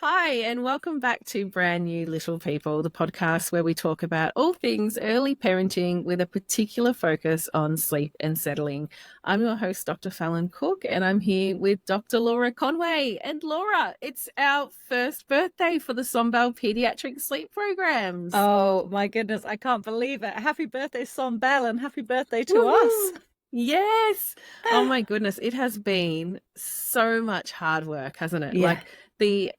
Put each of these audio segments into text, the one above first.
Hi, and welcome back to Brand New Little People, the podcast where we talk about all things early parenting with a particular focus on sleep and settling. I'm your host, Dr. Fallon Cook, and I'm here with Dr. Laura Conway. And Laura, it's our first birthday for the Sombel Pediatric Sleep Programs. Oh my goodness, I can't believe it. Happy birthday, Sombel, and happy birthday to Woohoo! us. Yes. Oh my goodness, it has been so much hard work, hasn't it? Yeah, Like the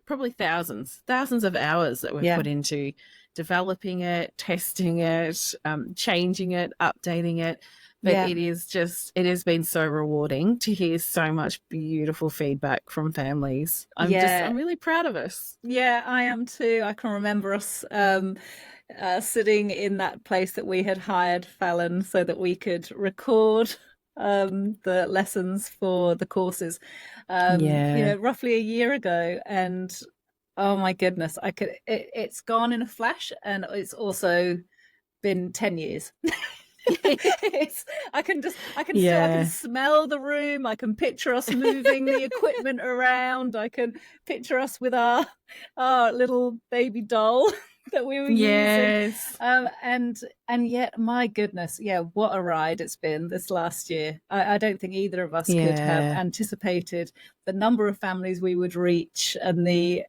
probably thousands of hours that we've yeah, put into developing it, testing it, changing it, updating it. But yeah, it has been so rewarding to hear so much beautiful feedback from families. yeah, I'm really proud of us. yeah, I am too. I can remember us sitting in that place that we had hired Fallon so that we could record the lessons for the courses, Yeah. roughly a year ago. And oh my goodness, it's gone in a flash, and it's also been 10 years. I can Yeah. smell the room. I can picture us moving the equipment around. I can picture us with our little baby doll that we were using. Yes. And yet, my goodness, yeah, what a ride it's been this last year. I don't think either of us could have Yeah. anticipated the number of families we would reach and the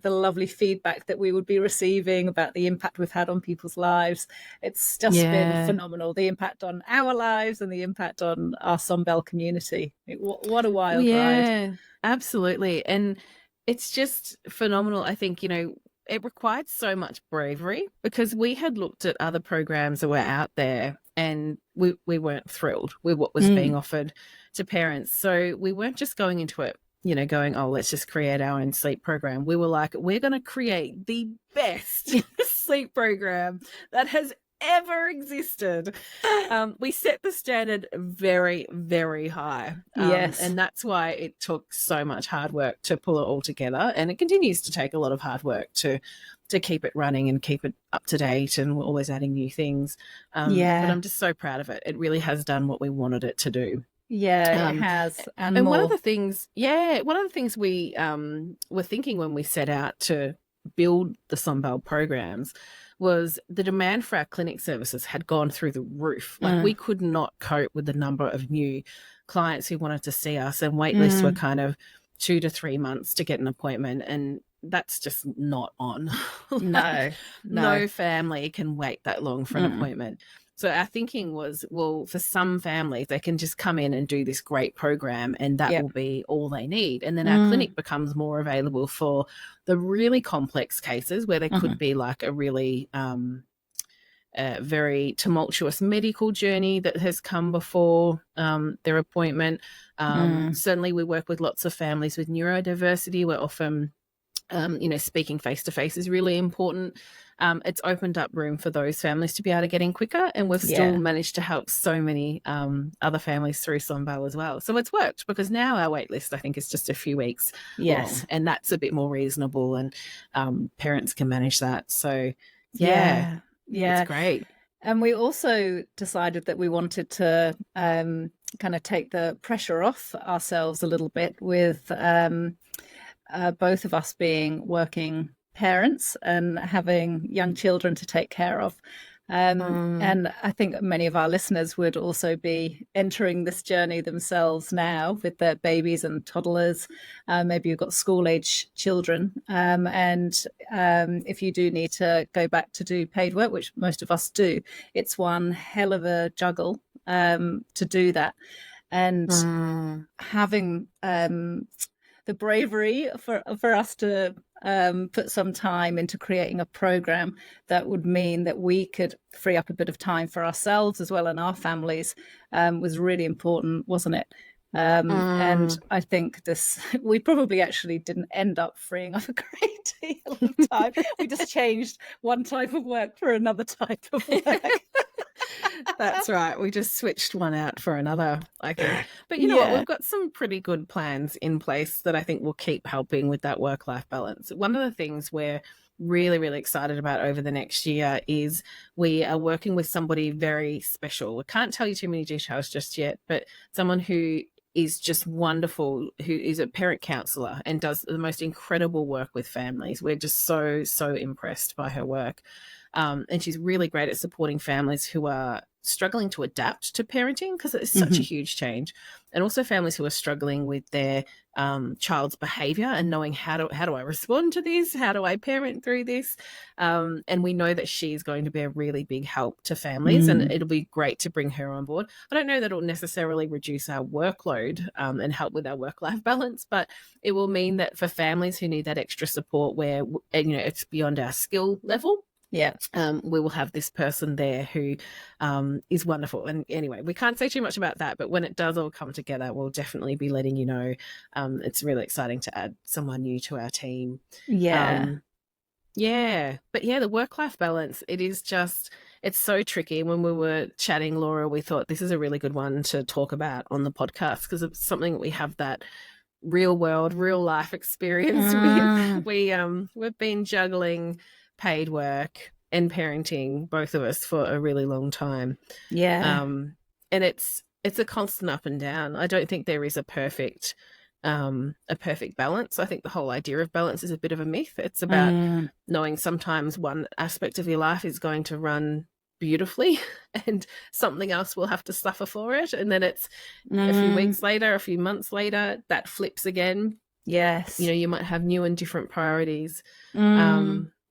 lovely feedback that we would be receiving about the impact we've had on people's lives. It's just been Yeah. phenomenal, the impact on our lives and the impact on our Sunbelt community. What a wild ride. Yeah, absolutely. And it's just phenomenal. I think, it required so much bravery because we had looked at other programs that were out there and we weren't thrilled with what was being offered to parents. So we weren't just going into it, going, oh, let's just create our own sleep program. We were like, we're going to create the best sleep program that has ever existed. We set the standard very, very high. Yes. And that's why it took so much hard work to pull it all together. And it continues to take a lot of hard work to keep it running and keep it up to date. And we're always adding new things. But Yeah. I'm just so proud of it. It really has done what we wanted it to do. Yeah, it has. And one of more. the things, we were thinking when we set out to build the Sunbelt programs was the demand for our clinic services had gone through the roof. Like we could not cope with the number of new clients who wanted to see us, and wait lists were kind of 2 to 3 months to get an appointment, and that's just not on. No. No family can wait that long for an appointment. So our thinking was, well, for some families, they can just come in and do this great program and that will be all they need. And then our clinic becomes more available for the really complex cases where there could be like a really very tumultuous medical journey that has come before their appointment. Certainly we work with lots of families with neurodiversity where often speaking face-to-face is really important. It's opened up room for those families to be able to get in quicker, and we've still managed to help so many other families through Sombel as well. So it's worked because now our wait list, I think, is just a few weeks long, and that's a bit more reasonable, and parents can manage that. So it's great. And we also decided that we wanted to kind of take the pressure off ourselves a little bit with both of us being working parents and having young children to take care of. And I think many of our listeners would also be entering this journey themselves now with their babies and toddlers. Maybe you've got school-age children. And if you do need to go back to do paid work, which most of us do, it's one hell of a juggle to do that. And having the bravery for us to put some time into creating a program that would mean that we could free up a bit of time for ourselves as well and our families was really important, wasn't it? And I think we probably actually didn't end up freeing up a great deal of time. We just changed one type of work for another type of work. That's right. We just switched one out for another, I think. But you know what? We've got some pretty good plans in place that I think will keep helping with that work-life balance. One of the things we're really, really excited about over the next year is we are working with somebody very special. We can't tell you too many details just yet, but someone who is just wonderful, who is a parent counselor and does the most incredible work with families. We're just so, so impressed by her work. And she's really great at supporting families who are struggling to adapt to parenting, because it's such a huge change, and also families who are struggling with their child's behavior and knowing how do I respond to this, how do I parent through this, and we know that she's going to be a really big help to families, and it'll be great to bring her on board. I don't know that it'll necessarily reduce our workload and help with our work-life balance, but it will mean that for families who need that extra support where it's beyond our skill level, we will have this person there who is wonderful. And anyway, we can't say too much about that, but when it does all come together, we'll definitely be letting you know. It's really exciting to add someone new to our team. But the work-life balance, it's so tricky. When we were chatting, Laura, we thought this is a really good one to talk about on the podcast, because it's something that we have that real world, real life experience with. We've been juggling paid work and parenting, both of us, for a really long time. And it's a constant up and down. I don't think there is a perfect balance. I think the whole idea of balance is a bit of a myth. It's about knowing sometimes one aspect of your life is going to run beautifully and something else will have to suffer for it, and then it's a few weeks later, a few months later, that flips again. You might have new and different priorities.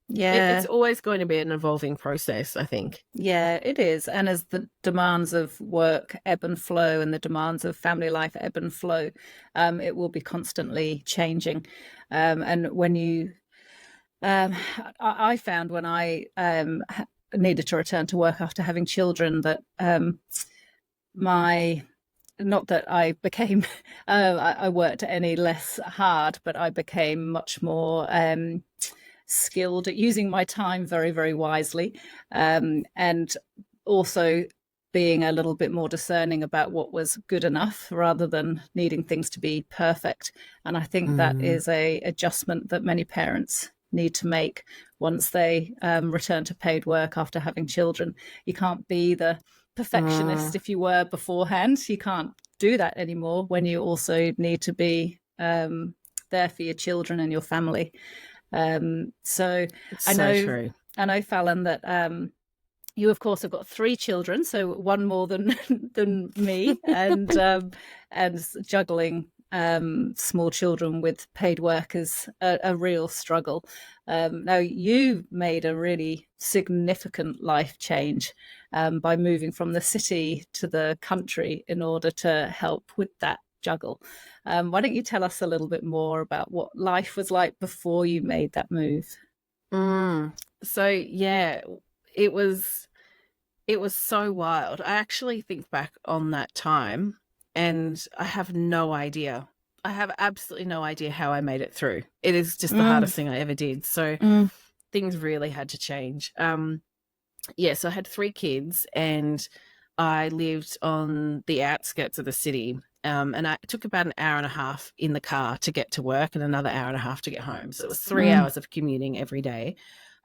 It's always going to be an evolving process, I think. It is. And as the demands of work ebb and flow and the demands of family life ebb and flow, it will be constantly changing. And when you, I found when I needed to return to work after having children that not that I became, I worked any less hard, but I became much more skilled at using my time very, very wisely, and also being a little bit more discerning about what was good enough rather than needing things to be perfect. And I think that is a adjustment that many parents need to make once they return to paid work after having children. You can't be the perfectionist if you were beforehand. You can't do that anymore when you also need to be there for your children and your family. So I know, Fallon, that you of course have got 3 children, so one more than me, and juggling small children with paid work is a real struggle. Now you made a really significant life change by moving from the city to the country in order to help with that juggle. Why don't you tell us a little bit more about what life was like before you made that move? So it was so wild. I actually think back on that time and I have no idea. I have absolutely no idea how I made it through. It is just the hardest thing I ever did. So things really had to change. So I had 3 kids and I lived on the outskirts of the city. And I took about an hour and a half in the car to get to work and another hour and a half to get home. So it was 3 hours of commuting every day.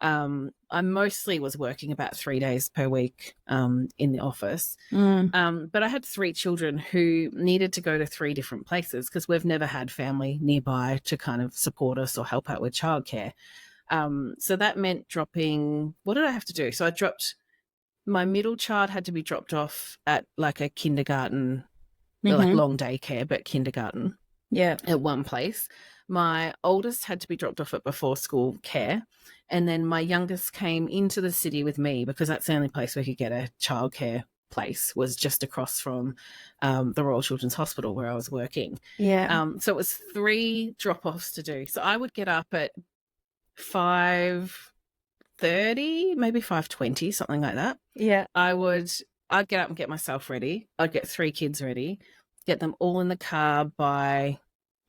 I mostly was working about 3 days per week in the office. But I had 3 children who needed to go to 3 different places because we've never had family nearby to kind of support us or help out with childcare. So that meant dropping, what did I have to do? So my middle child had to be dropped off at like a kindergarten, like long daycare, but kindergarten at one place. My oldest had to be dropped off at before school care. And then my youngest came into the city with me because that's the only place we could get a childcare place, was just across from the Royal Children's Hospital where I was working. So it was 3 drop-offs to do. So I would get up at 5:30, maybe 5:20, something like that. I'd get up and get myself ready. I'd get 3 kids ready, get them all in the car by,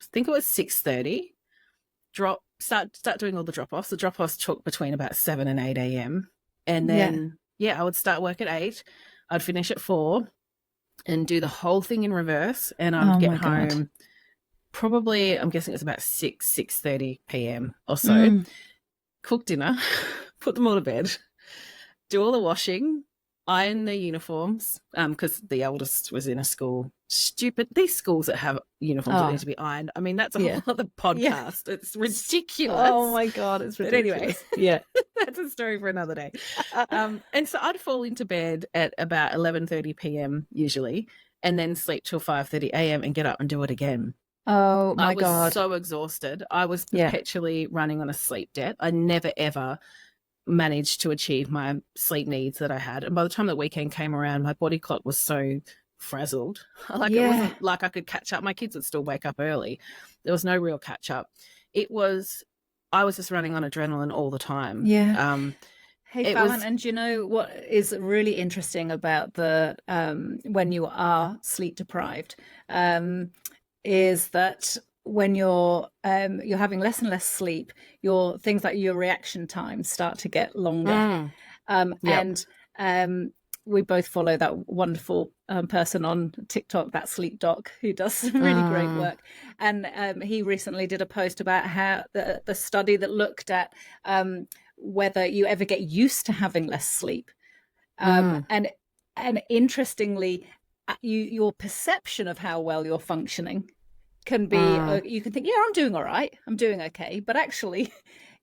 I think it was 6:30, start doing all the drop-offs. The drop-offs took between about 7 and 8 a.m. And then, I would start work at 8. I'd finish at 4 and do the whole thing in reverse. And I'd get home probably, I'm guessing it was about 6:30 p.m. or so. Cook dinner, put them all to bed, do all the washing, iron their uniforms, because the eldest was in a school. Stupid, these schools that have uniforms that need to be ironed. I mean, that's a whole other podcast. It's ridiculous. Oh my God, it's ridiculous. But anyway, that's a story for another day. And so I'd fall into bed at about 11:30 p.m. usually, and then sleep till 5:30 a.m. and get up and do it again. Oh my God. I was so exhausted. I was perpetually running on a sleep debt. I never ever managed to achieve my sleep needs that I had. And by the time the weekend came around, my body clock was so frazzled. Like it wasn't like I could catch up. My kids would still wake up early. There was no real catch up. I was just running on adrenaline all the time. Yeah. Hey, Fallon, and you know what is really interesting about the when you are sleep deprived is that when you're having less and less sleep, your things like your reaction times start to get longer. And we both follow that wonderful person on TikTok, that sleep doc, who does some really great work. And he recently did a post about how the study that looked at whether you ever get used to having less sleep. And interestingly, your perception of how well you're functioning can be, you can think, I'm doing all right, I'm doing okay. But actually,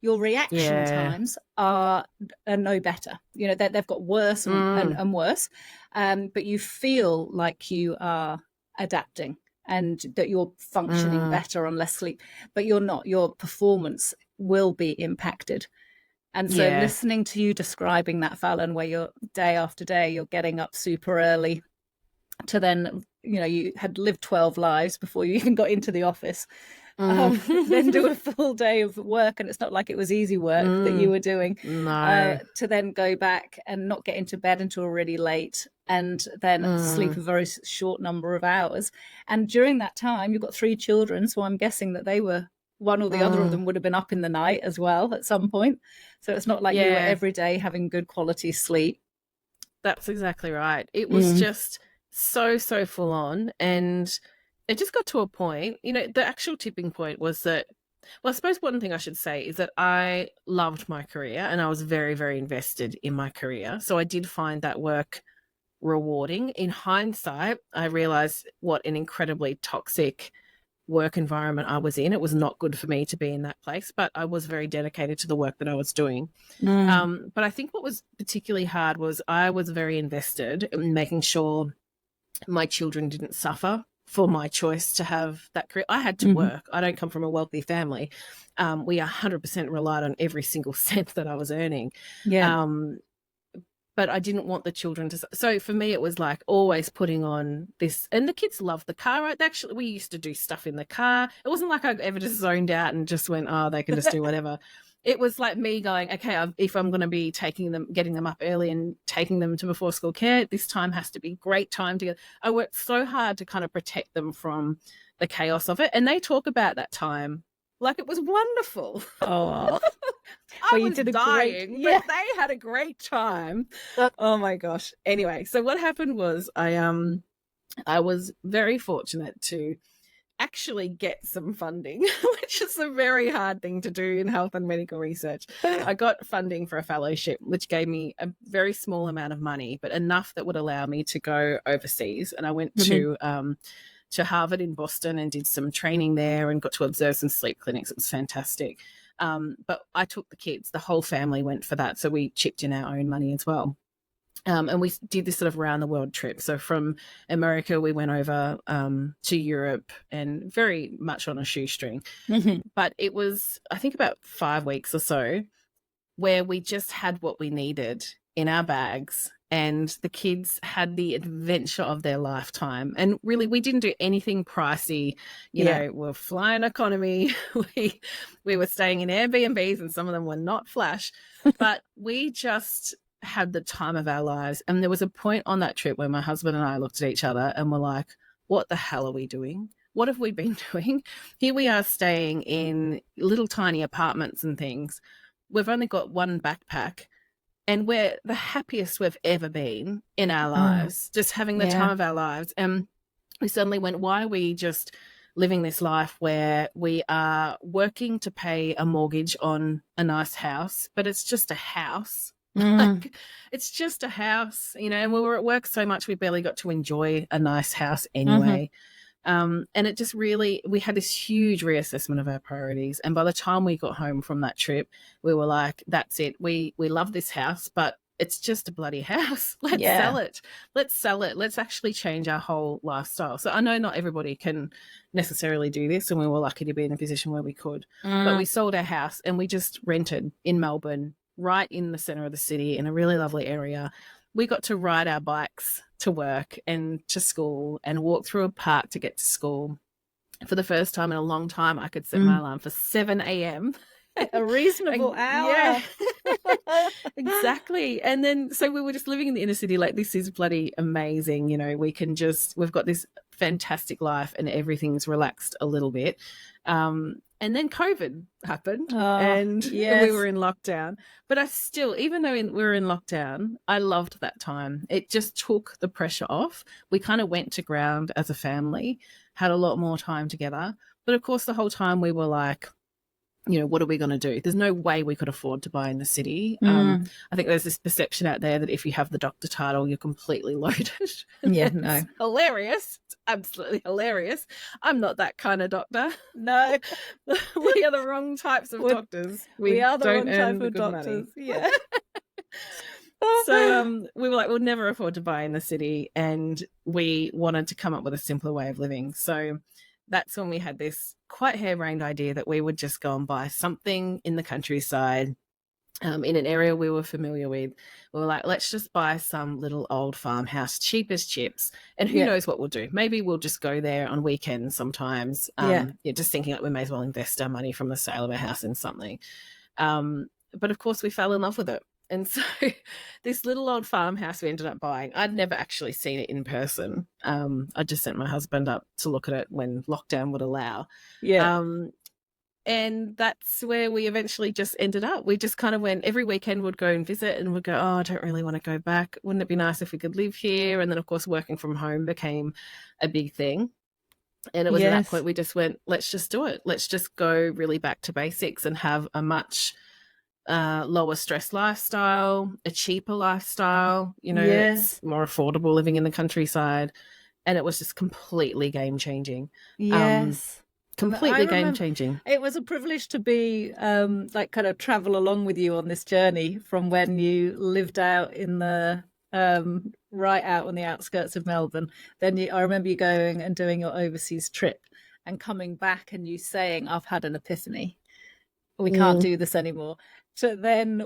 your reaction times are no better. You know, they've got worse and worse. But you feel like you are adapting and that you're functioning better on less sleep, but you're not. Your performance will be impacted. And so listening to you describing that, Fallon, where you're day after day, you're getting up super early to then, you had lived 12 lives before you even got into the office, then do a full day of work. And it's not like it was easy work that you were doing, to then go back and not get into bed until really late and then sleep a very short number of hours. And during that time, you've got 3 children. So I'm guessing that they were, one or the other of them would have been up in the night as well at some point. So it's not like you were every day having good quality sleep. That's exactly right. It was just so full on. And it just got to a point, the actual tipping point was that, well, I suppose one thing I should say is that I loved my career and I was very, very invested in my career. So I did find that work rewarding. In hindsight, I realized what an incredibly toxic work environment I was in. It was not good for me to be in that place, but I was very dedicated to the work that I was doing. But I think what was particularly hard was I was very invested in making sure my children didn't suffer for my choice to have that career. I had to work. I don't come from a wealthy family. We 100% relied on every single cent that I was earning. But I didn't want the children to. So for me, it was like always putting on this. And the kids loved the car. Right? Actually, we used to do stuff in the car. It wasn't like I ever just zoned out and just went, they can just do whatever. It was like me going, okay, if I'm going to be getting them up early and taking them to before school care, this time has to be great time to get. I worked so hard to kind of protect them from the chaos of it. And they talk about that time like it was wonderful. Oh, I was dying, but they had a great time. Oh my gosh. Anyway, so what happened was I was very fortunate to actually get some funding, which is a very hard thing to do in health and medical research. I got funding for a fellowship, which gave me a very small amount of money, but enough that would allow me to go overseas. And I went to Harvard in Boston and did some training there and got to observe some sleep clinics. It was fantastic. But I took the kids, the whole family went for that. So we chipped in our own money as well. And we did this sort of around the world trip. So from America, we went over to Europe and very much on a shoestring. But it was, I think, about 5 weeks or so where we just had what we needed in our bags. And the kids had the adventure of their lifetime. And really, we didn't do anything pricey. You know, we're flying economy. We were staying in Airbnbs and some of them were not flash. But we just had the time of our lives. And there was a point on that trip where my husband and I looked at each other and were like, what the hell are we doing? What have we been doing? Here we are staying in little tiny apartments and things. We've only got one backpack. And we're the happiest we've ever been in our lives, just having the time of our lives. And we suddenly went, why are we just living this life where we are working to pay a mortgage on a nice house, but it's just a house Like, it's just a house, and we were at work so much we barely got to enjoy a nice house anyway. And it just really, we had this huge reassessment of our priorities. And by the time we got home from that trip, we were like, that's it. We love this house, but it's just a bloody house. Let's sell it. Let's sell it. Let's actually change our whole lifestyle. So I know not everybody can necessarily do this, and we were lucky to be in a position where we could. But we sold our house and we just rented in Melbourne, right in the centre of the city, in a really lovely area. We got to ride our bikes to work and to school and walk through a park to get to school. For the first time in a long time, I could set my alarm for 7 a.m. A reasonable hour. Yeah, exactly. And then, so we were just living in the inner city like, this is bloody amazing. We've got this fantastic life and everything's relaxed a little bit. And then COVID happened and we were in lockdown. But I still, even though we were in lockdown, I loved that time. It just took the pressure off. We kind of went to ground as a family, had a lot more time together. But of course, the whole time we were like, what are we going to do? There's no way we could afford to buy in the city. I think there's this perception out there that if you have the doctor title, you're completely loaded. Yeah, no. Hilarious. It's absolutely hilarious. I'm not that kind of doctor. No. We are the wrong types of doctors. We are the wrong type of doctors. Money. Yeah. So we were like, we'll never afford to buy in the city, and we wanted to come up with a simpler way of living. So that's when we had this quite harebrained idea that we would just go and buy something in the countryside, in an area we were familiar with. We were like, let's just buy some little old farmhouse, cheap as chips, and who knows what we'll do. Maybe we'll just go there on weekends sometimes. Just thinking like we may as well invest our money from the sale of our house in something. But of course we fell in love with it. And so this little old farmhouse we ended up buying, I'd never actually seen it in person. I just sent my husband up to look at it when lockdown would allow. Yeah. And that's where we eventually just ended up. We just kind of went, every weekend would go and visit and would go, I don't really want to go back. Wouldn't it be nice if we could live here? And then, of course, working from home became a big thing. And it was at that point we just went, let's just do it. Let's just go really back to basics and have a much lower stress lifestyle, a cheaper lifestyle, it's more affordable living in the countryside. And it was just completely game changing. Completely game changing. It was a privilege to be kind of travel along with you on this journey from when you lived out in the right out on the outskirts of Melbourne. Then I remember you going and doing your overseas trip and coming back and you saying, I've had an epiphany. We can't do this anymore. So then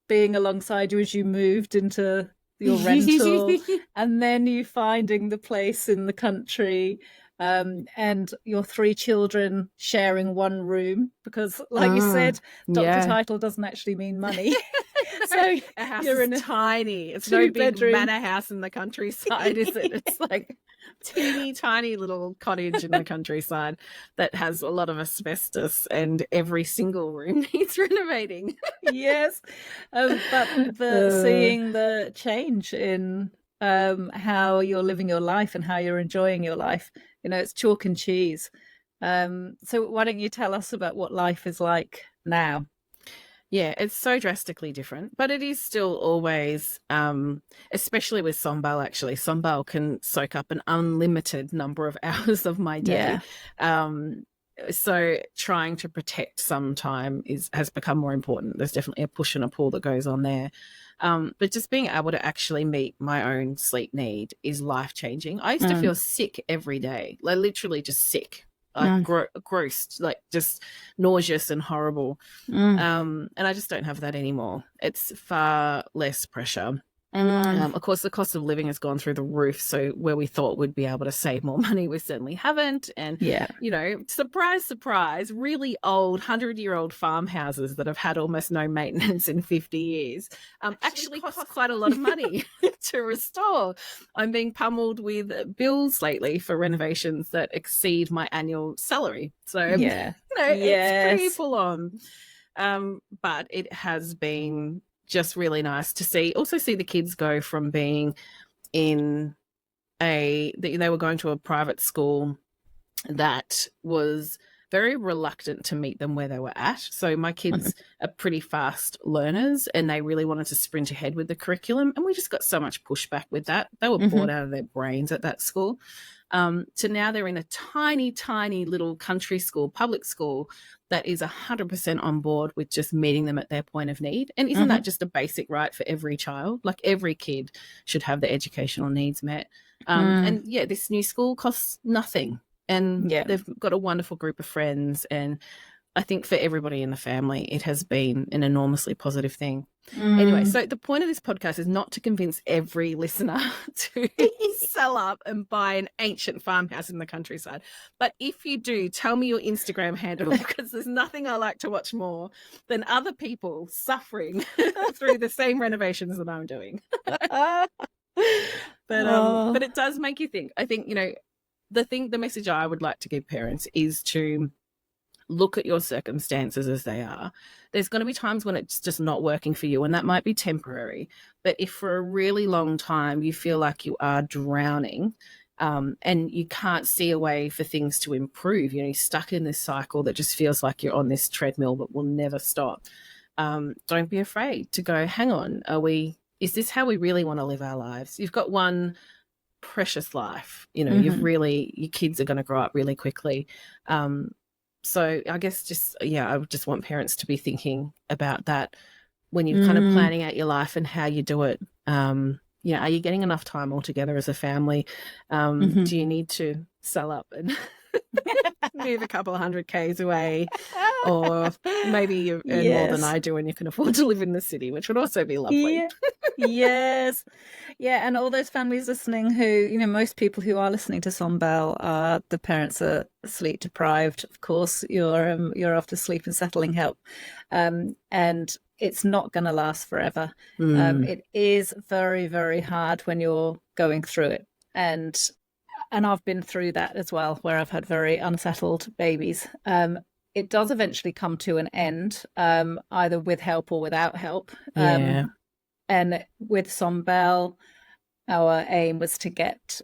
being alongside you as you moved into your rental and then you finding the place in the country, and your 3 children sharing one room because, like you said, doctor title doesn't actually mean money. So a house you're in tiny. It's no big manor house in the countryside, is it? It's like teeny tiny little cottage in the countryside that has a lot of asbestos and every single room needs renovating. Yes, but seeing the change in how you're living your life and how you're enjoying your life, it's chalk and cheese. So why don't you tell us about what life is like now? Yeah, it's so drastically different, but it is still always, especially with Sombal, actually. Sombal can soak up an unlimited number of hours of my day. So trying to protect some time has become more important. There's definitely a push and a pull that goes on there. But just being able to actually meet my own sleep need is life-changing. I used to feel sick every day, like literally just sick. Like gross, like just nauseous and horrible. And I just don't have that anymore. It's far less pressure. Of course, the cost of living has gone through the roof. So where we thought we'd be able to save more money, we certainly haven't. And, surprise, surprise, really old 100-year-old farmhouses that have had almost no maintenance in 50 years actually cost quite a lot of money to restore. I'm being pummeled with bills lately for renovations that exceed my annual salary. So, it's pretty full on. But it has been just really nice to see the kids go from being they were going to a private school that was very reluctant to meet them where they were at. So my kids are pretty fast learners, and they really wanted to sprint ahead with the curriculum. And we just got so much pushback with that. They were bored out of their brains at that school. So now they're in a tiny, tiny little country school, public school, that is 100% on board with just meeting them at their point of need. And isn't that just a basic right for every child? Like, every kid should have their educational needs met. And yeah, this new school costs nothing. And they've got a wonderful group of friends. And I think for everybody in the family, it has been an enormously positive thing. Anyway, so the point of this podcast is not to convince every listener to sell up and buy an ancient farmhouse in the countryside. But if you do, tell me your Instagram handle, because there's nothing I like to watch more than other people suffering through the same renovations that I'm doing. But it does make you think. I think, the message I would like to give parents is to look at your circumstances as they are. There's going to be times when it's just not working for you, and that might be temporary. But if for a really long time you feel like you are drowning, and you can't see a way for things to improve, you're stuck in this cycle that just feels like you're on this treadmill that will never stop. Don't be afraid to go, hang on, is this how we really want to live our lives? You've got one precious life, your kids are going to grow up really quickly. So I guess I would just want parents to be thinking about that when you're kind of planning out your life and how you do it. Are you getting enough time all together as a family? Do you need to sell up and move a couple of 100 Ks away? Or maybe you earn more than I do and you can afford to live in the city, which would also be lovely. Yes. Yeah, and all those families listening who, most people who are listening to Sombel are the parents are sleep deprived. Of course, you're after sleep and settling help. And it's not going to last forever. It is very, very hard when you're going through it. And I've been through that as well, where I've had very unsettled babies. It does eventually come to an end, either with help or without help. And with Sombel, our aim was to get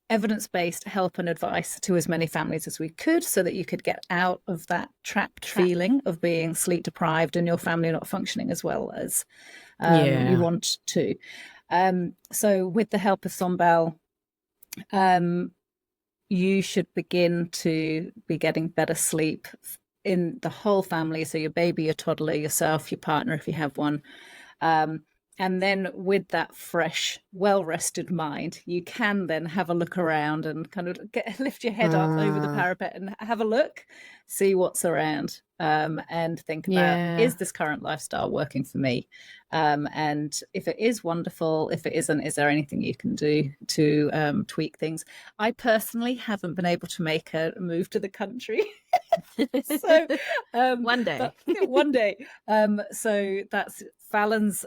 evidence-based help and advice to as many families as we could, so that you could get out of that trapped feeling of being sleep deprived and your family not functioning as well as you want to. So with the help of Sombel, you should begin to be getting better sleep in the whole family. So your baby, your toddler, yourself, your partner, if you have one. And then with that fresh, well-rested mind, you can then have a look around and kind of lift your head up over the parapet and have a look, see what's around, and think about, is this current lifestyle working for me? And if it is, wonderful. If it isn't, is there anything you can do to tweak things? I personally haven't been able to make a move to the country. So one day. So that's Fallon's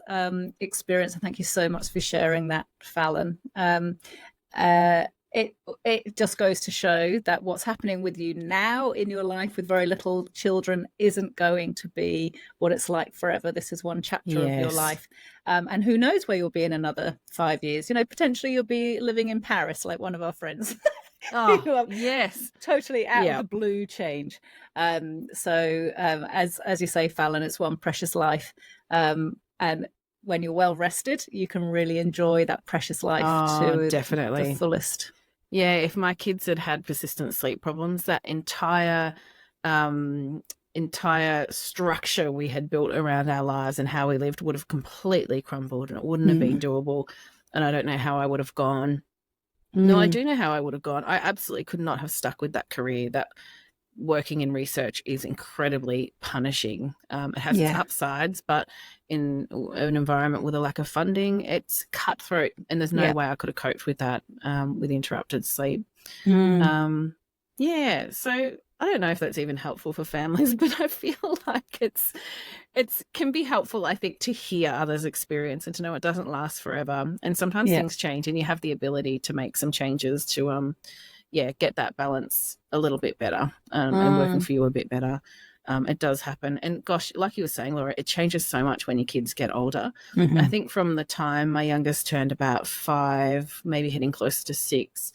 experience, and thank you so much for sharing that, Fallon. It just goes to show that what's happening with you now in your life with very little children isn't going to be what it's like forever. This is one chapter of your life. And who knows where you'll be in another 5 years. Potentially you'll be living in Paris like one of our friends. Yes. Totally out of the blue change. So as you say, Fallon, it's one precious life. And when you're well rested, you can really enjoy that precious life to definitely the fullest. Yeah, if my kids had persistent sleep problems, that entire structure we had built around our lives and how we lived would have completely crumbled, and it wouldn't have been doable. And I don't know how I would have gone. No, I do know how I would have gone. I absolutely could not have stuck with that career. That working in research is incredibly punishing. It has its upsides, but in an environment with a lack of funding, it's cutthroat, and there's no way I could have coped with that with interrupted sleep. So I don't know if that's even helpful for families, but I feel like it can be helpful, I think, to hear others' experience and to know it doesn't last forever. And sometimes things change, and you have the ability to make some changes to get that balance a little bit better and working for you a bit better. It does happen. And gosh, like you were saying, Laura, it changes so much when your kids get older. I think from the time my youngest turned about 5, maybe heading close to 6,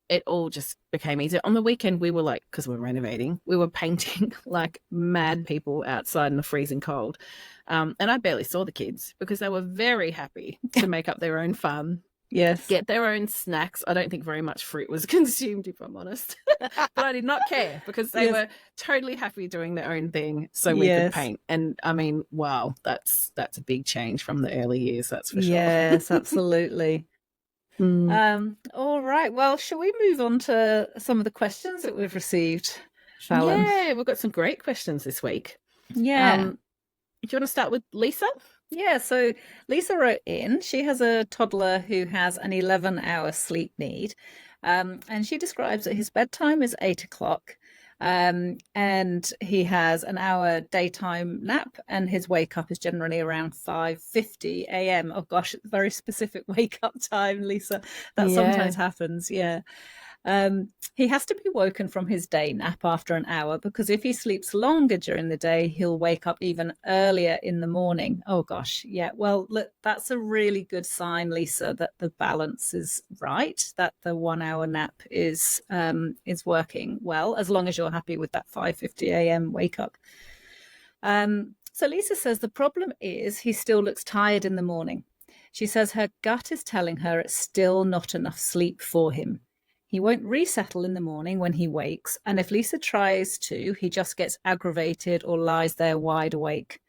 it all just became easier. On the weekend, we were like, because we're renovating, we were painting like mad people outside in the freezing cold. And I barely saw the kids because they were very happy to make up their own fun. Yes. Get their own snacks. I don't think very much fruit was consumed, if I'm honest. But I did not care because they were totally happy doing their own thing so we could paint. And I mean, wow, that's a big change from the early years, that's for sure. Yes, absolutely. All right. Well, shall we move on to some of the questions that we've received, Fallon? Yeah, we've got some great questions this week. Yeah. Do you want to start with Lisa? Yeah, so Lisa wrote in. She has a toddler who has an 11-hour sleep need. And she describes that his bedtime is 8 o'clock. And he has an hour daytime nap, and his wake up is generally around 5:50 a.m. Oh gosh, very specific wake up time, Lisa. That sometimes happens. Yeah. He has to be woken from his day nap after an hour, because if he sleeps longer during the day, he'll wake up even earlier in the morning. Oh gosh, yeah. Well, look, that's a really good sign, Lisa, that the balance is right, that the 1 hour nap is working well, as long as you're happy with that 5:50 a.m. wake up. So Lisa says the problem is he still looks tired in the morning. She says her gut is telling her it's still not enough sleep for him. He won't resettle in the morning when he wakes, and if Lisa tries to, he just gets aggravated or lies there wide awake.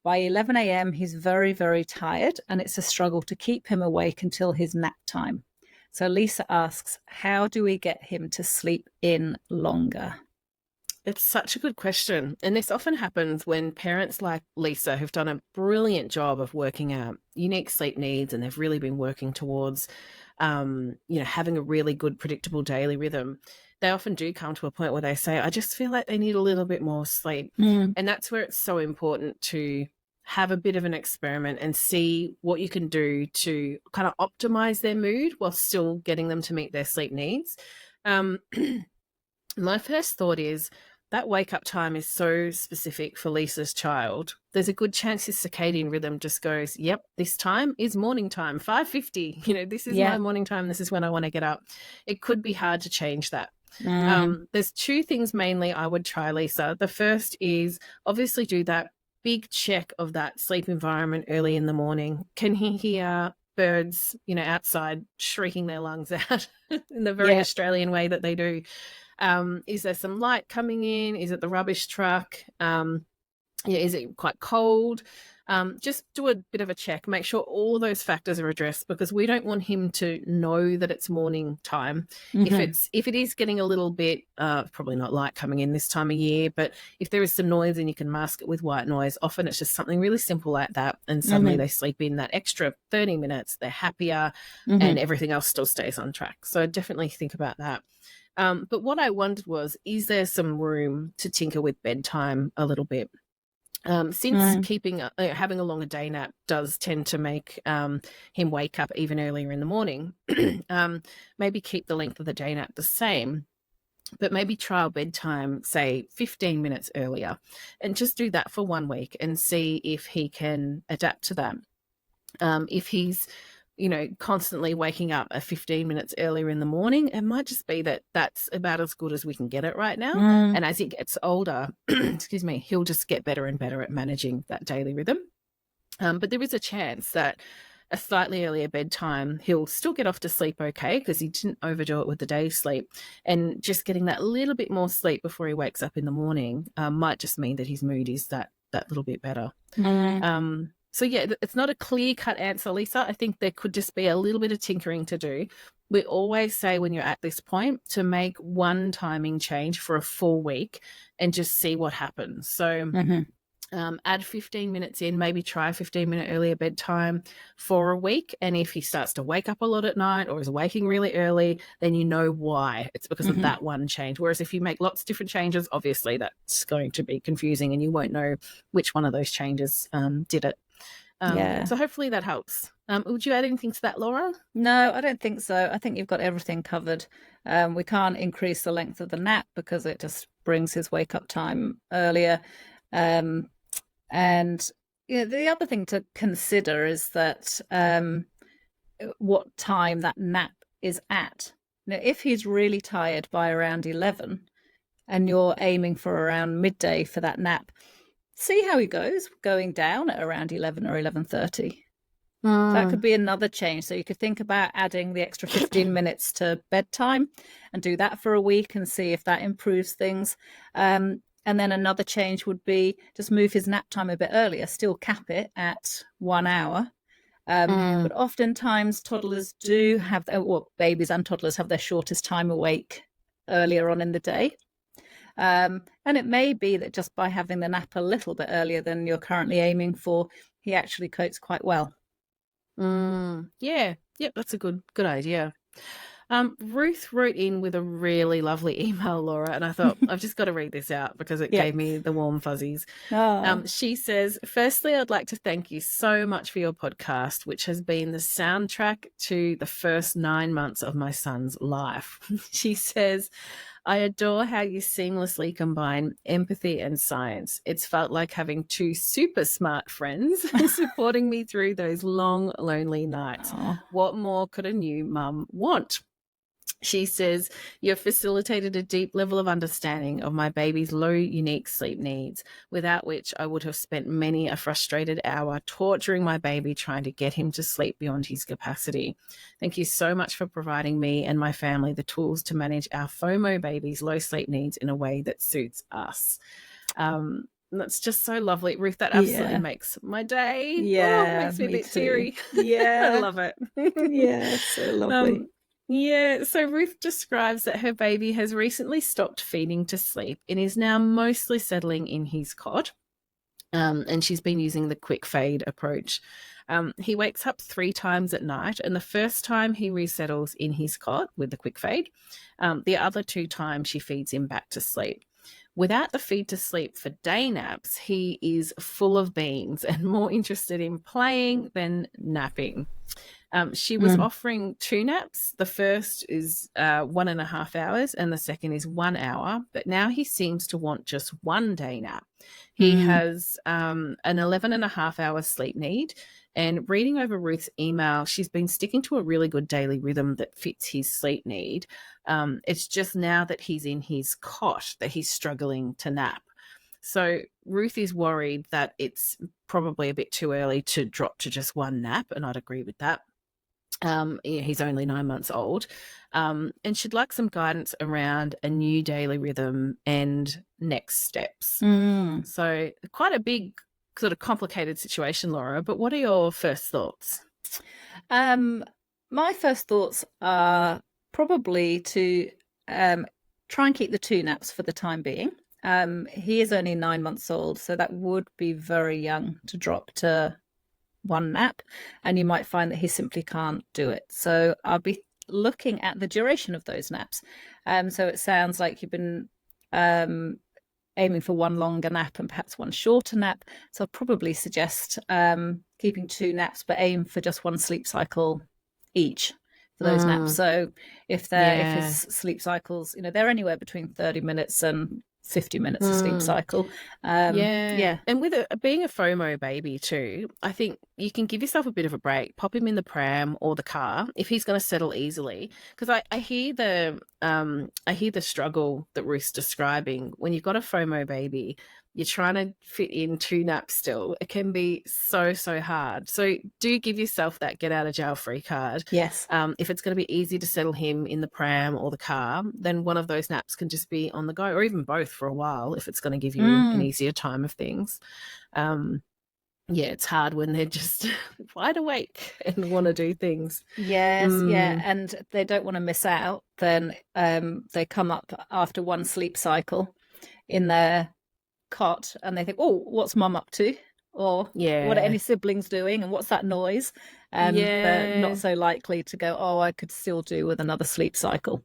By 11 a.m., he's very, very tired, and it's a struggle to keep him awake until his nap time. So Lisa asks, how do we get him to sleep in longer? It's such a good question. And this often happens when parents like Lisa, who've done a brilliant job of working out unique sleep needs, and they've really been working towards having a really good, predictable daily rhythm, they often do come to a point where they say, I just feel like they need a little bit more sleep. And that's where it's so important to have a bit of an experiment and see what you can do to kind of optimize their mood while still getting them to meet their sleep needs. My first thought is that wake up time is so specific for Lisa's child. There's a good chance his circadian rhythm just goes, yep, this time is morning time, 5:50. This is my morning time. This is when I want to get up. It could be hard to change that. There's two things mainly I would try, Lisa. The first is obviously do that big check of that sleep environment early in the morning. Can he hear birds, outside shrieking their lungs out in the very Australian way that they do? Is there some light coming in? Is it the rubbish truck? Is it quite cold? Just do a bit of a check. Make sure all those factors are addressed, because we don't want him to know that it's morning time. If it is getting a little bit, probably not light coming in this time of year, but if there is some noise and you can mask it with white noise, often it's just something really simple like that, and suddenly they sleep in that extra 30 minutes, they're happier, and everything else still stays on track. So definitely think about that. But what I wondered was, is there some room to tinker with bedtime a little bit? Since having a longer day nap does tend to make him wake up even earlier in the morning, maybe keep the length of the day nap the same, but maybe trial bedtime, say 15 minutes earlier, and just do that for 1 week and see if he can adapt to that. If he's constantly waking up 15 minutes earlier in the morning, it might just be that that's about as good as we can get it right now. And as he gets older, excuse me, he'll just get better and better at managing that daily rhythm. But there is a chance that a slightly earlier bedtime, he'll still get off to sleep okay, because he didn't overdo it with the day sleep. And just getting that little bit more sleep before he wakes up in the morning might just mean that his mood is that little bit better. So, yeah, it's not a clear-cut answer, Lisa. I think there could just be a little bit of tinkering to do. We always say when you're at this point to make one timing change for a full week and just see what happens. So add 15 minutes in, maybe try a 15-minute earlier bedtime for a week. And if he starts to wake up a lot at night or is waking really early, then you know why. It's because of that one change. Whereas if you make lots of different changes, obviously that's going to be confusing and you won't know which one of those changes did it. So hopefully that helps. Would you add anything to that, Laura? No, I don't think so. I think you've got everything covered. We can't increase the length of the nap because it just brings his wake up time earlier. And the other thing to consider is that what time that nap is at. Now, if he's really tired by around 11 and you're aiming for around midday for that nap, see how he goes, going down at around 11 or 11:30. That could be another change. So you could think about adding the extra 15 minutes to bedtime and do that for a week and see if that improves things. And then another change would be just move his nap time a bit earlier, still cap it at 1 hour. But oftentimes toddlers do have, well, babies and toddlers have their shortest time awake earlier on in the day. And it may be that just by having the nap a little bit earlier than you're currently aiming for, he actually copes quite well. Yeah. Yep, that's a good idea. Ruth wrote in with a really lovely email, Laura, and I thought I've just got to read this out because it gave me the warm fuzzies. She says, firstly, I'd like to thank you so much for your podcast, which has been the soundtrack to the first 9 months of my son's life. She says, I adore how you seamlessly combine empathy and science. It's felt like having two super smart friends supporting me through those long, lonely nights. What more could a new mum want? She says, you've facilitated a deep level of understanding of my baby's low, unique sleep needs, without which I would have spent many a frustrated hour torturing my baby trying to get him to sleep beyond his capacity. Thank you so much for providing me and my family the tools to manage our FOMO baby's low sleep needs in a way that suits us. That's just so lovely. Ruth, that absolutely makes my day. Yeah. It makes me a bit teary. Yeah. I love it. Yeah, so lovely. Yeah, so Ruth describes that her baby has recently stopped feeding to sleep and is now mostly settling in his cot. And she's been using the quick fade approach. He wakes up 3 times at night, and the first time he resettles in his cot with the quick fade. The other 2 times she feeds him back to sleep. Without the feed to sleep for day naps, he is full of beans and more interested in playing than napping. She was offering 2 naps. The first is 1.5 hours and the second is 1 hour, but now he seems to want just 1 day nap. He has an 11.5 hour sleep need, and reading over Ruth's email, she's been sticking to a really good daily rhythm that fits his sleep need. It's just now that he's in his cot that he's struggling to nap. So Ruth is worried that it's probably a bit too early to drop to just 1 nap, and I'd agree with that. He's only 9 months old, and she'd like some guidance around a new daily rhythm and next steps. So quite a big sort of complicated situation, Laura, but what are your first thoughts? My first thoughts are probably to try and keep the 2 naps for the time being. He is only 9 months old, so that would be very young to drop to 1 nap, and you might find that he simply can't do it. So I'll be looking at the duration of those naps. So it sounds like you've been aiming for 1 longer nap and perhaps 1 shorter nap. So I'll probably suggest keeping 2 naps, but aim for just 1 sleep cycle each for those naps. So if his sleep cycles, they're anywhere between 30 minutes and 50 minutes of sleep cycle. And with being a FOMO baby too, I think you can give yourself a bit of a break. Pop him in the pram or the car if he's going to settle easily. Because I hear the struggle that Ruth's describing. When you've got a FOMO baby, you're trying to fit in 2 naps still. It can be so hard. So do give yourself that get out of jail free card. Yes. If it's going to be easy to settle him in the pram or the car, then one of those naps can just be on the go, or even both for a while if it's going to give you an easier time of things. It's hard when they're just wide awake and want to do things. Yes, and they don't want to miss out. Then they come up after 1 sleep cycle in their cot and they think, oh, what's mum up to? Or what are any siblings doing? And what's that noise? And they're not so likely to go, oh, I could still do with another sleep cycle.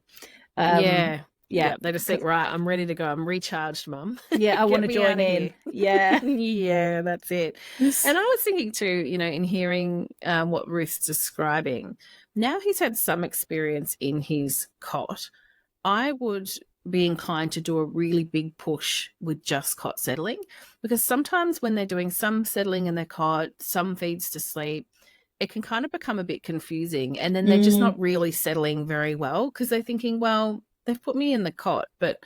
They just think, right, I'm ready to go. I'm recharged, mum. Yeah, I want to join in. Yeah. Yeah, that's it. And I was thinking too, in hearing what Ruth's describing, now he's had some experience in his cot, I would be inclined to do a really big push with just cot settling, because sometimes when they're doing some settling in their cot, some feeds to sleep, it can kind of become a bit confusing. And then they're just not really settling very well because they're thinking, well, they've put me in the cot, but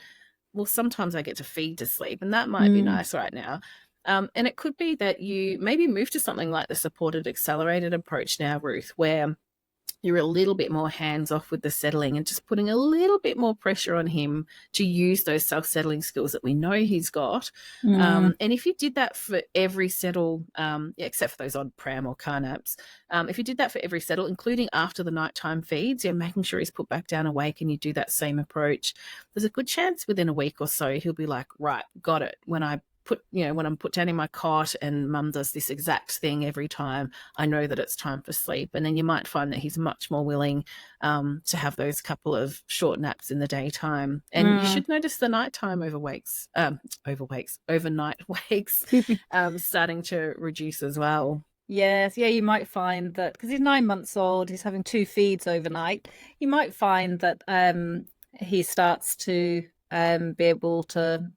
well, sometimes I get to feed to sleep, and that might be nice right now. And it could be that you maybe move to something like the supported accelerated approach now, Ruth, where you're a little bit more hands off with the settling and just putting a little bit more pressure on him to use those self-settling skills that we know he's got. And if you did that for every settle, except for those odd pram or car naps, if you did that for every settle, including after the nighttime feeds, making sure he's put back down awake, and you do that same approach, there's a good chance within a week or so he'll be like, right, got it. When I'm put down in my cot and mum does this exact thing every time, I know that it's time for sleep. And then you might find that he's much more willing to have those couple of short naps in the daytime. And you should notice the nighttime overnight wakes starting to reduce as well. Yes, you might find that because he's 9 months old, he's having 2 feeds overnight. You might find that he starts to be able to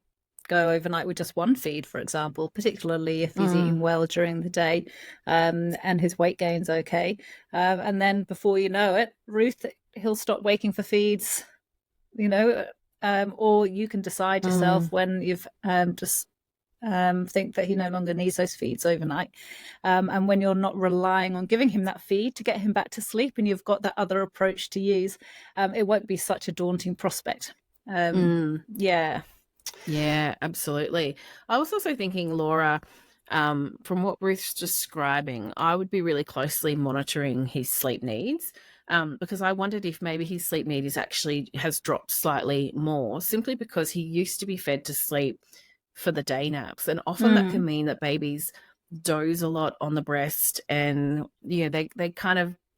go overnight with just 1 feed, for example, particularly if he's eating well during the day and his weight gain's okay. And then before you know it, Ruth, he'll stop waking for feeds, or you can decide yourself when you've just think that he no longer needs those feeds overnight. And when you're not relying on giving him that feed to get him back to sleep and you've got that other approach to use, it won't be such a daunting prospect. Yeah, absolutely. I was also thinking, Laura, from what Ruth's describing, I would be really closely monitoring his sleep needs because I wondered if maybe his sleep need has dropped slightly more simply because he used to be fed to sleep for the day naps. And often that can mean that babies doze a lot on the breast and,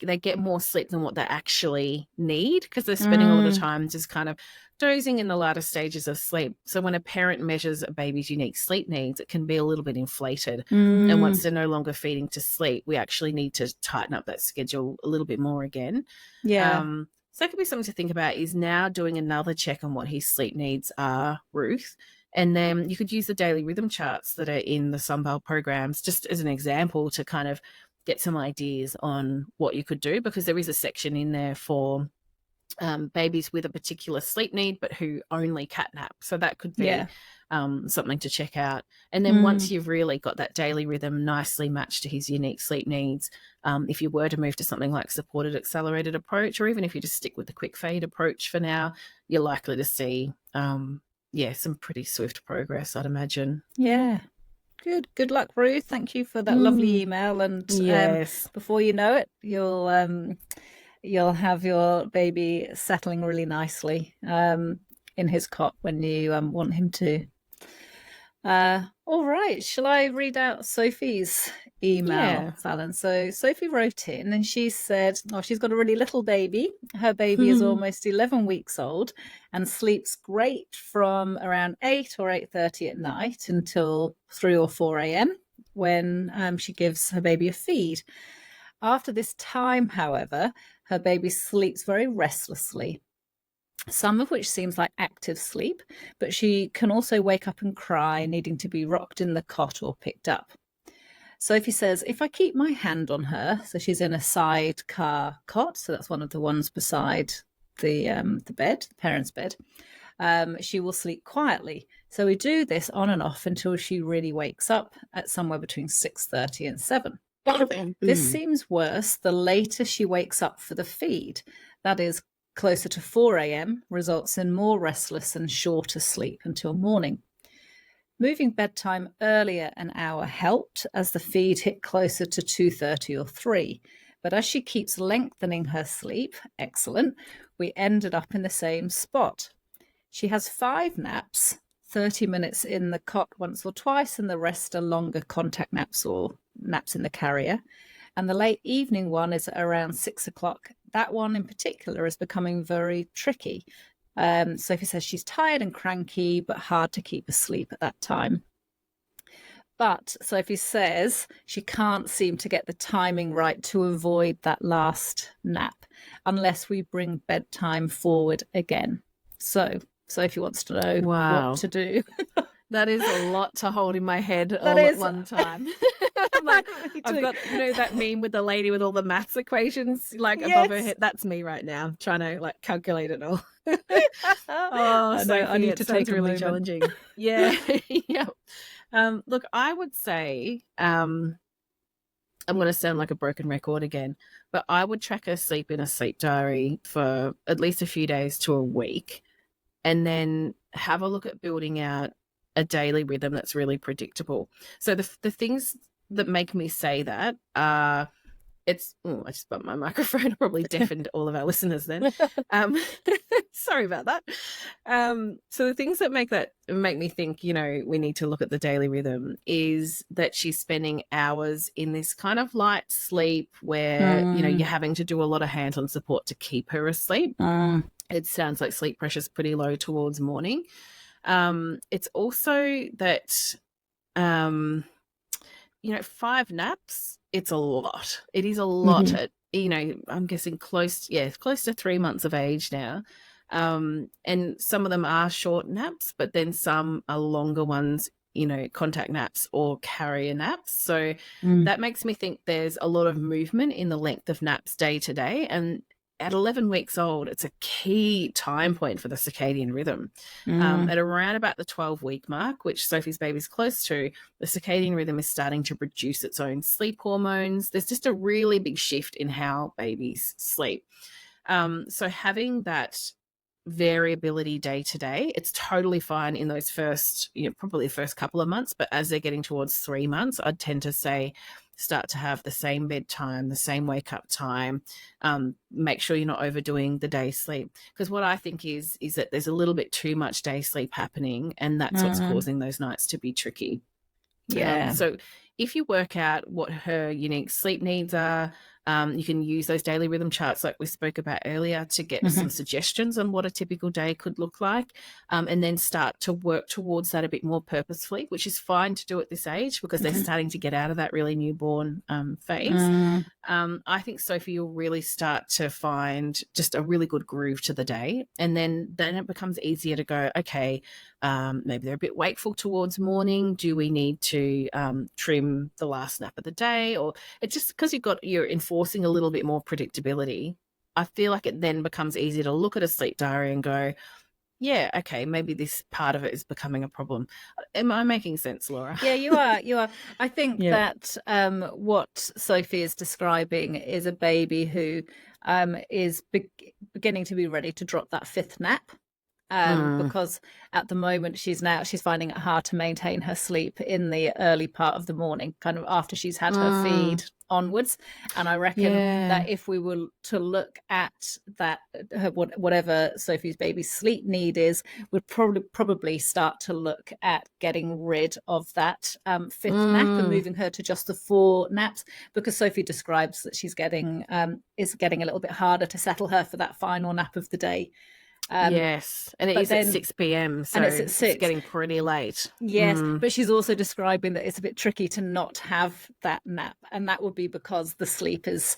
they get more sleep than what they actually need because they're spending a lot of time just kind of dozing in the latter stages of sleep. So when a parent measures a baby's unique sleep needs, it can be a little bit inflated. And once they're no longer feeding to sleep, we actually need to tighten up that schedule a little bit more again. So that could be something to think about, is now doing another check on what his sleep needs are, Ruth. And then you could use the daily rhythm charts that are in the Sunbelt programs just as an example to kind of get some ideas on what you could do, because there is a section in there for babies with a particular sleep need but who only catnap. So that could be something to check out. And then once you've really got that daily rhythm nicely matched to his unique sleep needs, if you were to move to something like supported accelerated approach, or even if you just stick with the quick fade approach for now, you're likely to see some pretty swift progress, I'd imagine. Good luck, Ruth. Thank you for that lovely email. And before you know it, you'll have your baby settling really nicely in his cot when you want him to. All right, shall I read out Sophie's email, Fallon? So Sophie wrote in and she said, she's got a really little baby. Her baby is almost 11 weeks old and sleeps great from around 8 or 8:30 at night until 3 or 4 a.m. when she gives her baby a feed. After this time, however, her baby sleeps very restlessly, some of which seems like active sleep, but she can also wake up and cry, needing to be rocked in the cot or picked up. Sophie says, if I keep my hand on her, so she's in a sidecar cot, so that's one of the ones beside the bed, the parents' bed, she will sleep quietly. So we do this on and off until she really wakes up at somewhere between 6:30 and 7. This seems worse the later she wakes up for the feed. That is, closer to 4 a.m. results in more restless and shorter sleep until morning. Moving bedtime earlier an hour helped as the feed hit closer to 2:30 or 3. But as she keeps lengthening her sleep, excellent, we ended up in the same spot. She has 5 naps, 30 minutes in the cot once or twice, and the rest are longer contact naps or naps in the carrier. And the late evening one is around 6 o'clock. That one in particular is becoming very tricky. Sophie says she's tired and cranky, but hard to keep asleep at that time. But Sophie says she can't seem to get the timing right to avoid that last nap unless we bring bedtime forward again. So Sophie wants to know what to do. That is a lot to hold in my head all at one time. like, Me I've too. got, that meme with the lady with all the maths equations like above her head. That's me right now, trying to like calculate it all. Oh, I know. I Sophie, need it to sounds take a really moment. challenging. Yeah. Yeah. Look, I would say, I'm going to sound like a broken record again, but I would track her sleep in a sleep diary for at least a few days to a week, and then have a look at building out a daily rhythm that's really predictable. So the things that make me say that are, I just bumped my microphone. I probably deafened all of our listeners then. Sorry about that. So the things that make me think, we need to look at the daily rhythm is that she's spending hours in this kind of light sleep where, you're having to do a lot of hands-on support to keep her asleep. It sounds like sleep pressure's pretty low towards morning. It's also that, 5 naps, it's a lot. It is a lot at, I'm guessing close to 3 months of age now. And some of them are short naps, but then some are longer ones, contact naps or carrier naps. So that makes me think there's a lot of movement in the length of naps day to day. And at 11 weeks old, it's a key time point for the circadian rhythm. At around about the 12-week mark, which Sophie's baby's close to, the circadian rhythm is starting to produce its own sleep hormones. There's just a really big shift in how babies sleep. So having that variability day to day, it's totally fine in those first, probably the first couple of months, but as they're getting towards 3 months, I'd tend to say start to have the same bedtime, the same wake up time. Make sure you're not overdoing the day sleep, because what I think is that there's a little bit too much day sleep happening, and that's what's causing those nights to be tricky. So if you work out what her unique sleep needs are, you can use those daily rhythm charts like we spoke about earlier to get some suggestions on what a typical day could look like, and then start to work towards that a bit more purposefully, which is fine to do at this age because they're starting to get out of that really newborn phase. I think Sophie will really start to find just a really good groove to the day, and then it becomes easier to go, okay, maybe they're a bit wakeful towards morning. Do we need to trim the last nap of the day? Or it's just because you're enforcing a little bit more predictability. I feel like it then becomes easier to look at a sleep diary and go, yeah, okay, maybe this part of it is becoming a problem. Am I making sense, Laura? Yeah, you are. I think that what Sophie is describing is a baby who is beginning to be ready to drop that 5th nap. Because at the moment she's finding it hard to maintain her sleep in the early part of the morning, kind of after she's had her feed onwards. And I reckon that if we were to look at that, whatever Sophie's baby's sleep need is, we'd probably start to look at getting rid of that 5th nap and moving her to just the 4 naps, because Sophie describes that she's getting a little bit harder to settle her for that final nap of the day. Yes, and it is at 6 p.m, so and it's at 6. It's getting pretty late. Yes, but she's also describing that it's a bit tricky to not have that nap, and that would be because the sleep is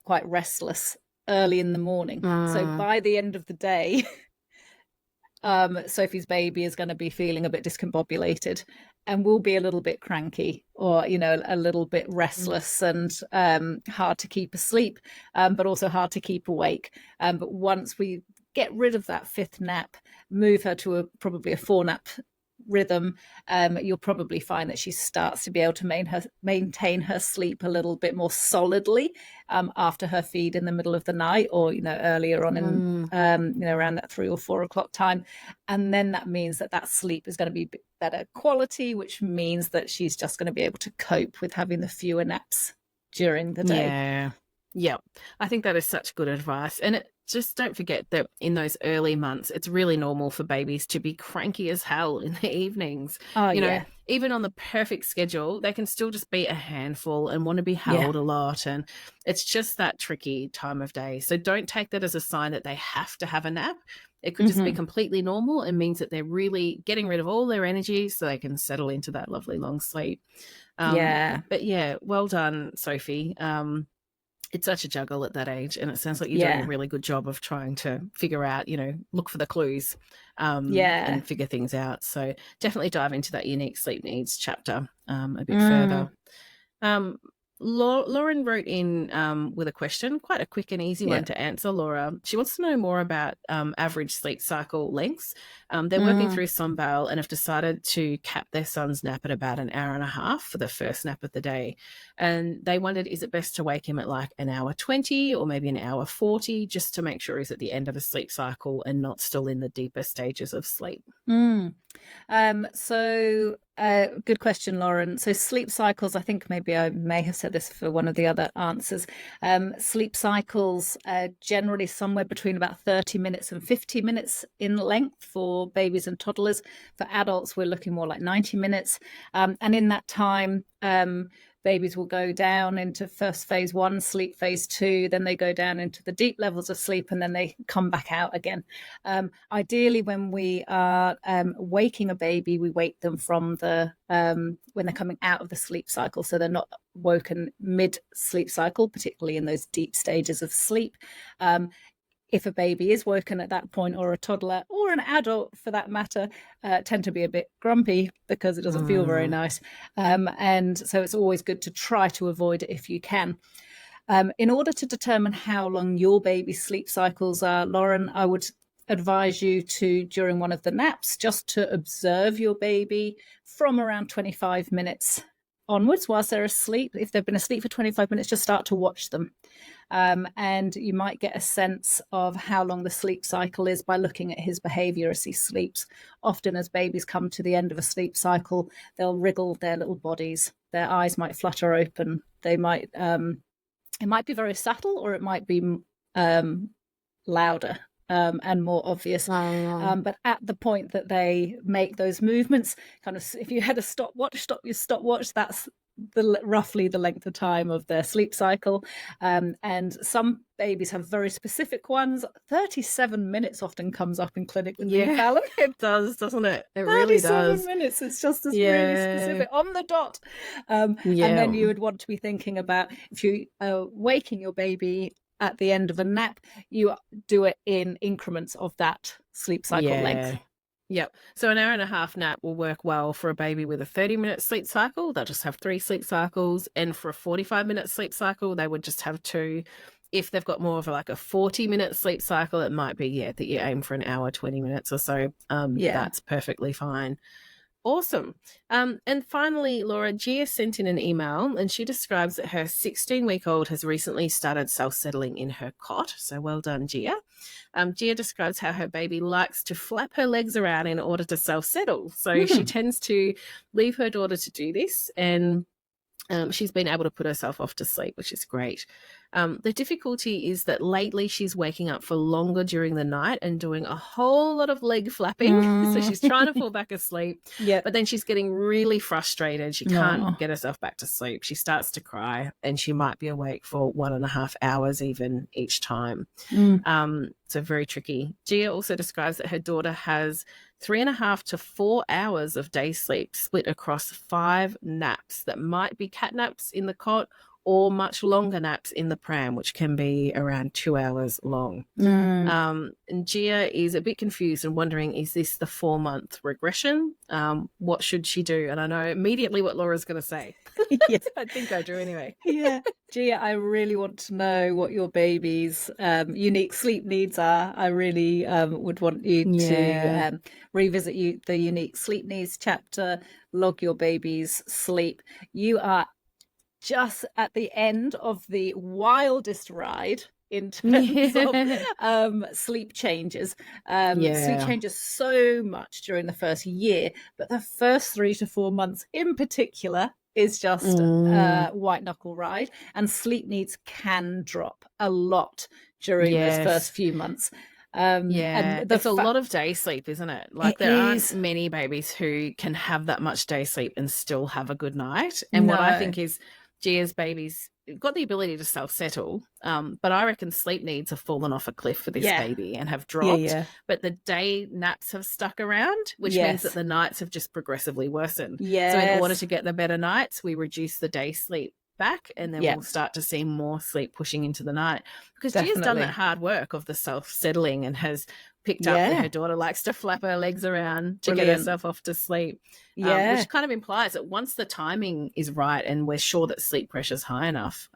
quite restless early in the morning. So by the end of the day, Sophie's baby is going to be feeling a bit discombobulated and will be a little bit cranky, or a little bit restless and hard to keep asleep, but also hard to keep awake. But once we get rid of that 5th nap, move her to probably a 4 nap rhythm, you'll probably find that she starts to be able to maintain her sleep a little bit more solidly after her feed in the middle of the night, or earlier on in around that 3 or 4 o'clock time. And then that means that sleep is going to be better quality, which means that she's just going to be able to cope with having the fewer naps during the day. Yeah, I think that is such good advice. And just don't forget that in those early months, it's really normal for babies to be cranky as hell in the evenings. Even on the perfect schedule, they can still just be a handful and want to be held a lot. And it's just that tricky time of day. So don't take that as a sign that they have to have a nap. It could just be completely normal and means that they're really getting rid of all their energy so they can settle into that lovely long sleep. But yeah, well done, Sophie. It's such a juggle at that age, and it sounds like you're doing a really good job of trying to figure out, look for the clues and figure things out. So definitely dive into that unique sleep needs chapter a bit further. Lauren wrote in with a question, quite a quick and easy one to answer, Laura. She wants to know more about average sleep cycle lengths. They're working through Sunbale and have decided to cap their son's nap at about an hour and a half for the first nap of the day. And they wondered, is it best to wake him at like an hour 20 or maybe an hour 40, just to make sure he's at the end of a sleep cycle and not still in the deeper stages of sleep? Good question, Lauren. So sleep cycles, I think maybe I may have said this for one of the other answers. Sleep cycles are generally somewhere between about 30 minutes and 50 minutes in length for babies and toddlers. For adults, we're looking more like 90 minutes. And in that time, babies will go down into first phase 1, sleep phase 2, then they go down into the deep levels of sleep, and then they come back out again. Ideally, when we are waking a baby, we wake them from when they're coming out of the sleep cycle, so they're not woken mid-sleep cycle, particularly in those deep stages of sleep. If a baby is woken at that point, or a toddler or an adult for that matter, tend to be a bit grumpy because it doesn't feel very nice. And so it's always good to try to avoid it if you can. In order to determine how long your baby's sleep cycles are, Lauren, I would advise you to, during one of the naps, just to observe your baby from around 25 minutes onwards whilst they're asleep. If they've been asleep for 25 minutes, just start to watch them. And you might get a sense of how long the sleep cycle is by looking at his behavior as he sleeps. Often as babies come to the end of a sleep cycle, they'll wriggle their little bodies. Their eyes might flutter open. They might, it might be very subtle, or it might be louder and more obvious. But at the point that they make those movements, kind of, if you had a stopwatch, stop your stopwatch, that's roughly the length of time of their sleep cycle. And some babies have very specific ones. 37 minutes often comes up in clinic with me, Fallon. It does, doesn't it? It really does. 37 minutes. It's just as really specific, on the dot. And then you would want to be thinking about, if you are waking your baby at the end of a nap, you do it in increments of that sleep cycle length. Yep. So an hour and a half nap will work well for a baby with a 30-minute sleep cycle. They'll just have 3 sleep cycles. And for a 45-minute sleep cycle, they would just have 2. If they've got more of like a 40-minute sleep cycle, it might be, that you aim for an hour, 20 minutes or so. That's perfectly fine. Awesome. And finally, Laura, Gia sent in an email, and she describes that her 16-week-old has recently started self-settling in her cot. So well done, Gia. Gia describes how her baby likes to flap her legs around in order to self-settle. So she tends to leave her daughter to do this, and she's been able to put herself off to sleep, which is great. The difficulty is that lately she's waking up for longer during the night and doing a whole lot of leg flapping. So she's trying to fall back asleep, but then she's getting really frustrated. She can't get herself back to sleep. She starts to cry, and she might be awake for 1.5 hours even each time. So very tricky. Gia also describes that her daughter has 3.5 to 4 hours of day sleep split across 5 naps that might be cat naps in the cot or much longer naps in the pram, which can be around 2 hours long. And Gia is a bit confused and wondering, is this the 4-month regression? What should she do? And I know immediately what Laura's going to say. Yes. I think I do anyway. Gia, I really want to know what your baby's unique sleep needs are. I really would want you to revisit the unique sleep needs chapter, log your baby's sleep. You are just at the end of the wildest ride in terms of sleep changes. Sleep changes so much during the first year, but the first 3 to 4 months in particular is just a white knuckle ride, and sleep needs can drop a lot during those first few months. And there's a lot of day sleep, isn't it? Like there aren't many babies who can have that much day sleep and still have a good night. And what I think is Gia's baby's got the ability to self-settle, but I reckon sleep needs have fallen off a cliff for this baby and have dropped. But the day naps have stuck around, which means that the nights have just progressively worsened. So in order to get the better nights, we reduce the day sleep back, and then we'll start to see more sleep pushing into the night, because Gia's done that hard work of the self-settling and has picked up that her daughter likes to flap her legs around to get herself off to sleep. Which kind of implies that once the timing is right and we're sure that sleep pressure is high enough,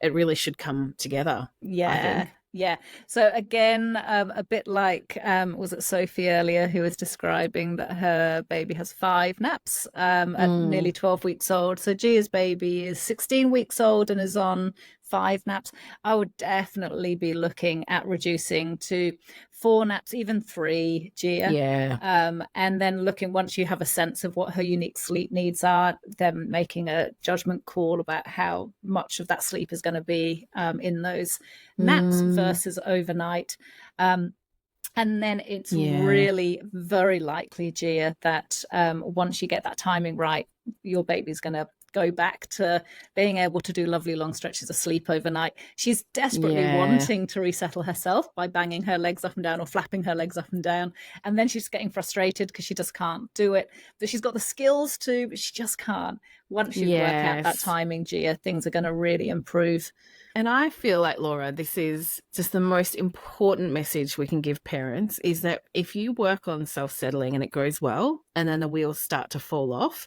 it really should come together. I think. Yeah. So again, a bit like, was it Sophie earlier who was describing that her baby has 5 naps at nearly 12 weeks old. So Gia's baby is 16 weeks old and is on 5 naps. I would definitely be looking at reducing to 4 naps, even 3, Gia. Yeah. And then looking, once you have a sense of what her unique sleep needs are, then making a judgment call about how much of that sleep is going to be in those naps versus overnight. And then it's really very likely, Gia, that once you get that timing right, your baby's going to go back to being able to do lovely long stretches of sleep overnight. She's desperately wanting to resettle herself by banging her legs up and down or flapping her legs up and down. And then she's getting frustrated because she just can't do it. But she's got the skills to, but she just can't. Once you work out that timing, Gia, things are going to really improve. And I feel like, Laura, this is just the most important message we can give parents, is that if you work on self-settling and it goes well, and then the wheels start to fall off,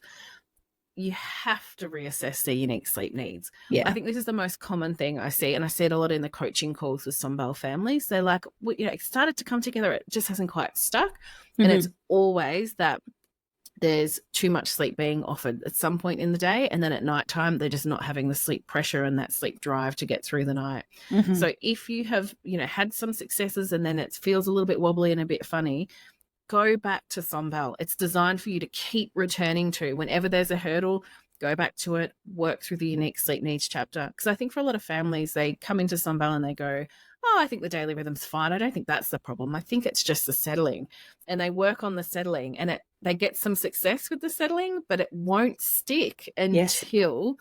you have to reassess their unique sleep needs. I think this is the most common thing I see, and I see it a lot in the coaching calls with Sunbelt families. They're like, well, it started to come together, it just hasn't quite stuck. And it's always that there's too much sleep being offered at some point in the day, and then at nighttime they're just not having the sleep pressure and that sleep drive to get through the night. So if you have had some successes and then it feels a little bit wobbly and a bit funny, go back to Sunbelt. It's designed for you to keep returning to. Whenever there's a hurdle, go back to it, work through the unique sleep needs chapter. Because I think for a lot of families, they come into Sunbelt and they go, oh, I think the daily rhythm's fine. I don't think that's the problem. I think it's just the settling. And they work on the settling, and they get some success with the settling, but it won't stick until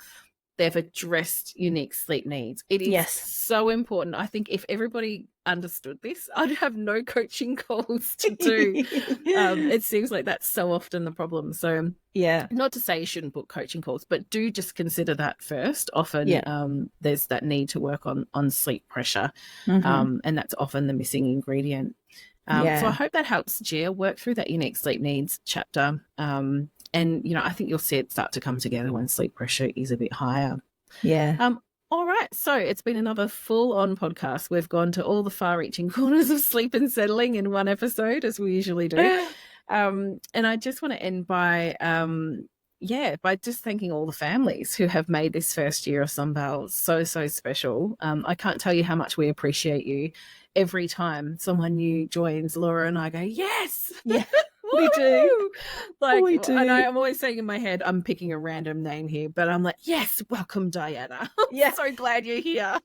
they've addressed unique sleep needs. It is so important. I think if everybody understood this, I'd have no coaching calls to do. It seems like that's so often the problem. So not to say you shouldn't book coaching calls, but do just consider that first. Often there's that need to work on sleep pressure, and that's often the missing ingredient. So I hope that helps Gia work through that unique sleep needs chapter. And, I think you'll see it start to come together when sleep pressure is a bit higher. All right. So it's been another full-on podcast. We've gone to all the far-reaching corners of sleep and settling in one episode, as we usually do. And I just want to end by just thanking all the families who have made this first year of Sunbelt so special. I can't tell you how much we appreciate you. Every time someone new joins, Laura and I go, yes! We do. We do. And I'm always saying in my head, I'm picking a random name here, but I'm like, yes, welcome, Diana. I'm so glad you're here.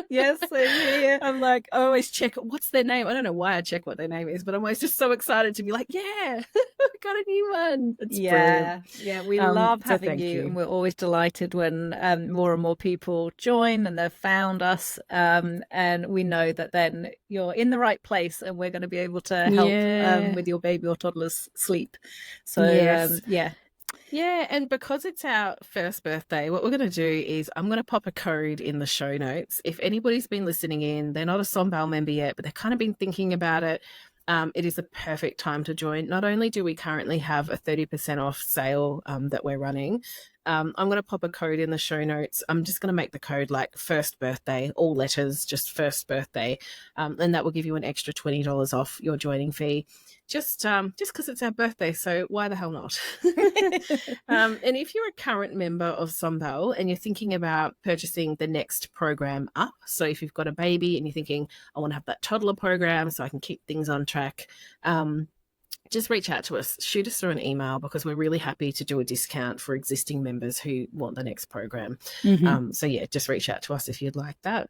Yes, same here. I'm like, I always check, what's their name? I don't know why I check what their name is, but I'm always just so excited to be like, yeah, we got a new one. It's brilliant. Yeah, we love having you. And we're always delighted when more and more people join and they've found us. And we know that then you're in the right place and we're going to be able to help with your baby or toddler's sleep. So, Yeah, and because it's our first birthday, what we're going to do is I'm going to pop a code in the show notes. If anybody's been listening in, they're not a Sunbelt member yet, but they've kind of been thinking about it, it is a perfect time to join. Not only do we currently have a 30% off sale that we're running, I'm going to pop a code in the show notes. I'm just going to make the code like first birthday, all letters, just first birthday. And that will give you an extra $20 off your joining fee. Just because it's our birthday, so why the hell not? And if you're a current member of Sunbelt and you're thinking about purchasing the next program up, so if you've got a baby and you're thinking, I want to have that toddler program so I can keep things on track, just reach out to us, shoot us through an email, because we're really happy to do a discount for existing members who want the next program. So just reach out to us if you'd like that.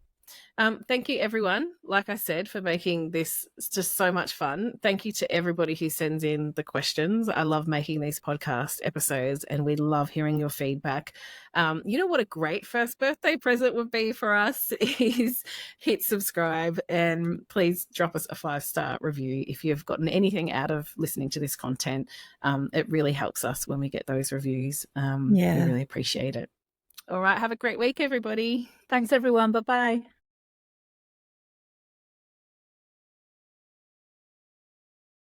Thank you, everyone, like I said, for making this just so much fun. Thank you to everybody who sends in the questions. I love making these podcast episodes and we love hearing your feedback. You know what a great first birthday present would be for us is hit subscribe and please drop us a 5-star review if you've gotten anything out of listening to this content. It really helps us when we get those reviews. We really appreciate it. All right. Have a great week, everybody. Thanks, everyone. Bye-bye.